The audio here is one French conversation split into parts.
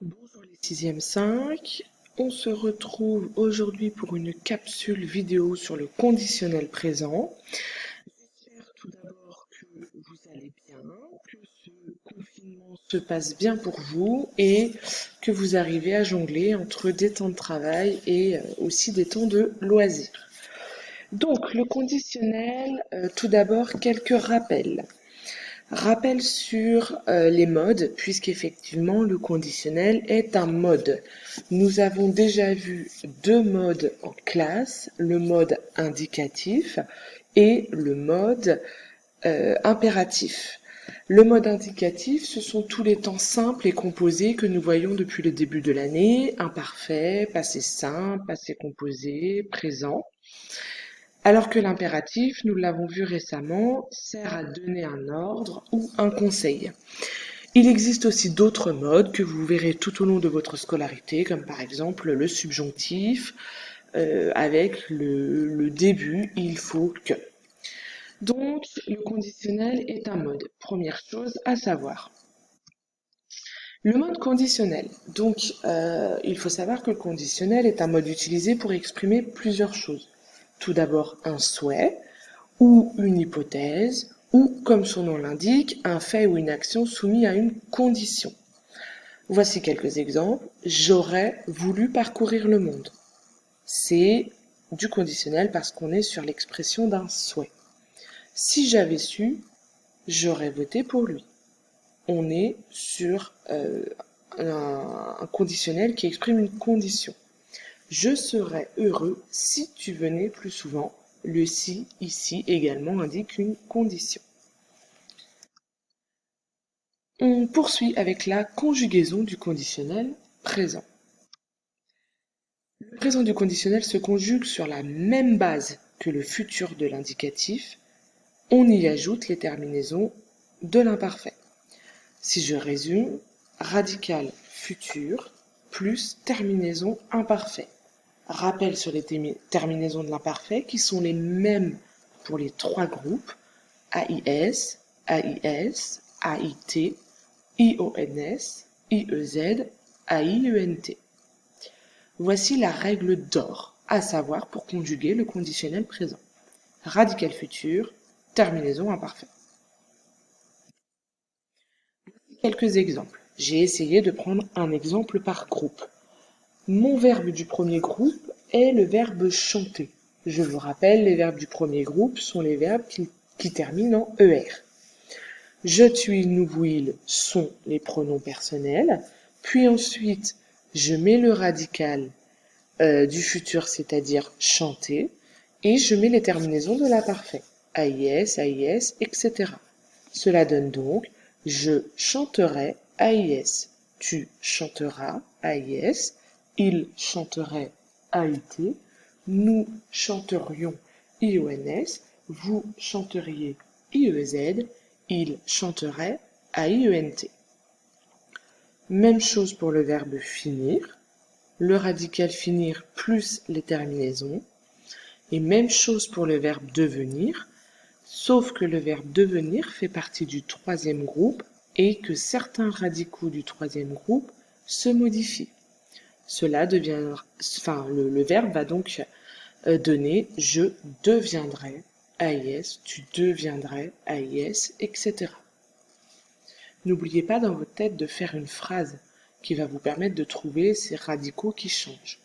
Bonjour les 6e 5, on se retrouve aujourd'hui pour une capsule vidéo sur le conditionnel présent. J'espère tout d'abord que vous allez bien, que ce confinement se passe bien pour vous et que vous arrivez à jongler entre des temps de travail et aussi des temps de loisirs. Donc le conditionnel, tout d'abord quelques rappels. Rappel sur les modes, puisqu'effectivement le conditionnel est un mode. Nous avons déjà vu deux modes en classe, le mode indicatif et le mode impératif. Le mode indicatif, ce sont tous les temps simples et composés que nous voyons depuis le début de l'année, imparfait, passé simple, passé composé, présent. Alors que l'impératif, nous l'avons vu récemment, sert à donner un ordre ou un conseil. Il existe aussi d'autres modes que vous verrez tout au long de votre scolarité, comme par exemple le subjonctif, avec le début il faut que. Donc, le conditionnel est un mode. Première chose à savoir. Le mode conditionnel. Donc, il faut savoir que le conditionnel est un mode utilisé pour exprimer plusieurs choses. Tout d'abord, un souhait, ou une hypothèse, ou, comme son nom l'indique, un fait ou une action soumis à une condition. Voici quelques exemples. J'aurais voulu parcourir le monde. C'est du conditionnel parce qu'on est sur l'expression d'un souhait. Si j'avais su, j'aurais voté pour lui. On est sur un conditionnel qui exprime une condition. Je serais heureux si tu venais plus souvent. Le si ici également indique une condition. On poursuit avec la conjugaison du conditionnel présent. Le présent du conditionnel se conjugue sur la même base que le futur de l'indicatif. On y ajoute les terminaisons de l'imparfait. Si je résume, radical futur plus terminaison imparfait. Rappel sur les terminaisons de l'imparfait qui sont les mêmes pour les trois groupes AIS, AIS, AIT, IONS, IEZ, AIENT. Voici la règle d'or, à savoir pour conjuguer le conditionnel présent. Radical futur, terminaison imparfaite. Quelques exemples. J'ai essayé de prendre un exemple par groupe. Mon verbe du premier groupe est le verbe chanter. Je vous rappelle, les verbes du premier groupe sont les verbes qui terminent en ER. Je, tu, il, nous, vous, il sont les pronoms personnels. Puis ensuite, je mets le radical du futur, c'est-à-dire chanter, et je mets les terminaisons de l'imparfait. AIS, AIS, etc. Cela donne donc je chanterai AIS, tu chanteras AIS, il chanterait AIT, nous chanterions IONS, vous chanteriez IEZ, il chanterait AIENT. Même chose pour le verbe finir, le radical finir plus les terminaisons, et même chose pour le verbe devenir, sauf que le verbe devenir fait partie du troisième groupe et que certains radicaux du troisième groupe se modifient. Cela devient, le verbe va donc donner je deviendrai AIS, tu deviendrais AIS, etc. N'oubliez pas dans votre tête de faire une phrase qui va vous permettre de trouver ces radicaux qui changent.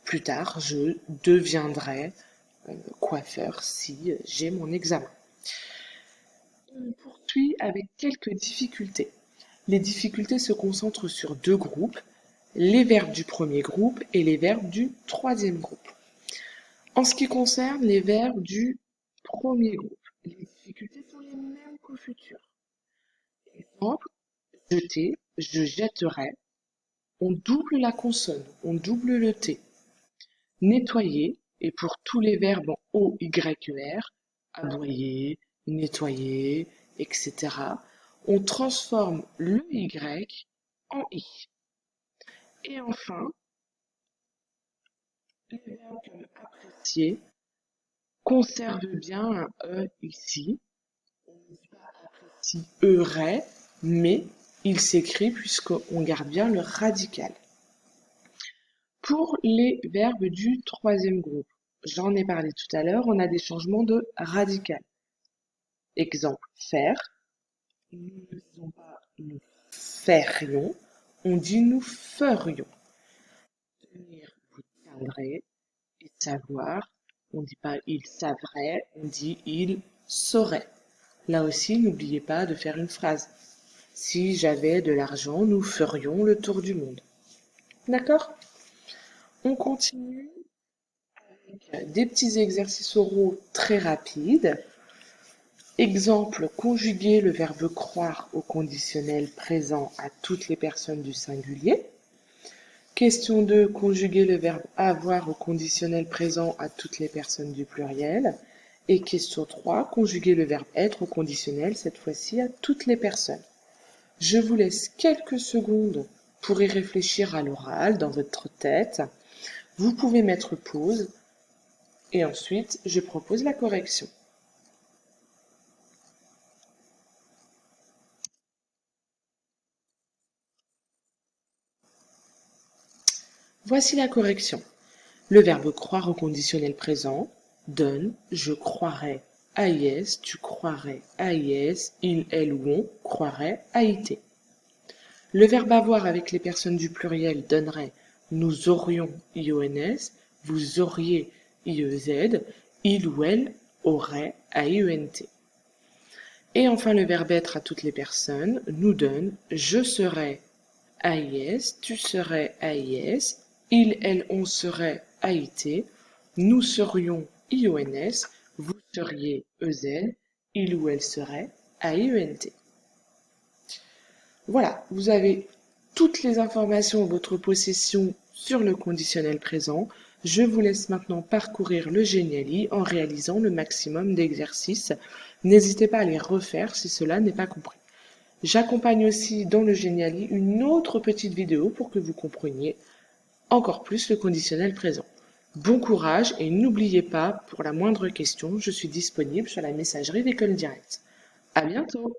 Plus tard, je deviendrai coiffeur si j'ai mon examen. On poursuit avec quelques difficultés. Les difficultés se concentrent sur deux groupes, les verbes du premier groupe et les verbes du troisième groupe. En ce qui concerne les verbes du premier groupe, les difficultés sont les mêmes qu'au futur. Exemple, jeter, je jetterai. On double la consonne, on double le T. Nettoyer, et pour tous les verbes en O-Y-E-R, aboyer, nettoyer, etc., on transforme le Y en I. Et enfin, les verbes comme apprécier conservent bien un E ici. On ne dit pas apprécierait, mais Il s'écrit puisqu'on garde bien le radical. Pour les verbes du troisième groupe, j'en ai parlé tout à l'heure, on a des changements de radical. Exemple, faire. Nous ne disons pas nous ferions, on dit nous ferions. Tenir, vous tiendrez. Et savoir, on ne dit pas il savrait, on dit il saurait. Là aussi, n'oubliez pas de faire une phrase. Si j'avais de l'argent, nous ferions le tour du monde. D'accord? On continue avec des petits exercices oraux très rapides. Exemple, conjuguer le verbe croire au conditionnel présent à toutes les personnes du singulier. Question 2, conjuguer le verbe avoir au conditionnel présent à toutes les personnes du pluriel. Et question 3, conjuguer le verbe être au conditionnel, cette fois-ci à toutes les personnes. Je vous laisse quelques secondes pour y réfléchir à l'oral dans votre tête. Vous pouvez mettre pause et ensuite je propose la correction. Voici la correction. Le verbe croire au conditionnel présent donne je croirais AIS, tu croirais AIS, il, elle ou on croirait AIT. Le verbe avoir avec les personnes du pluriel donnerait nous aurions IONS, vous auriez IEZ, il ou elle aurait AIENT. Et enfin le verbe être à toutes les personnes nous donne je serais AIS, tu serais AIS, il, elle, on serait AIT, nous serions IONS, vous seriez EZ, il ou elle serait AIENT. Voilà, vous avez toutes les informations en votre possession sur le conditionnel présent. Je vous laisse maintenant parcourir le Geniali en réalisant le maximum d'exercices. N'hésitez pas à les refaire si cela n'est pas compris. J'accompagne aussi dans le Geniali une autre petite vidéo pour que vous compreniez encore plus le conditionnel présent. Bon courage et n'oubliez pas, pour la moindre question, je suis disponible sur la messagerie d'École Directe. À bientôt!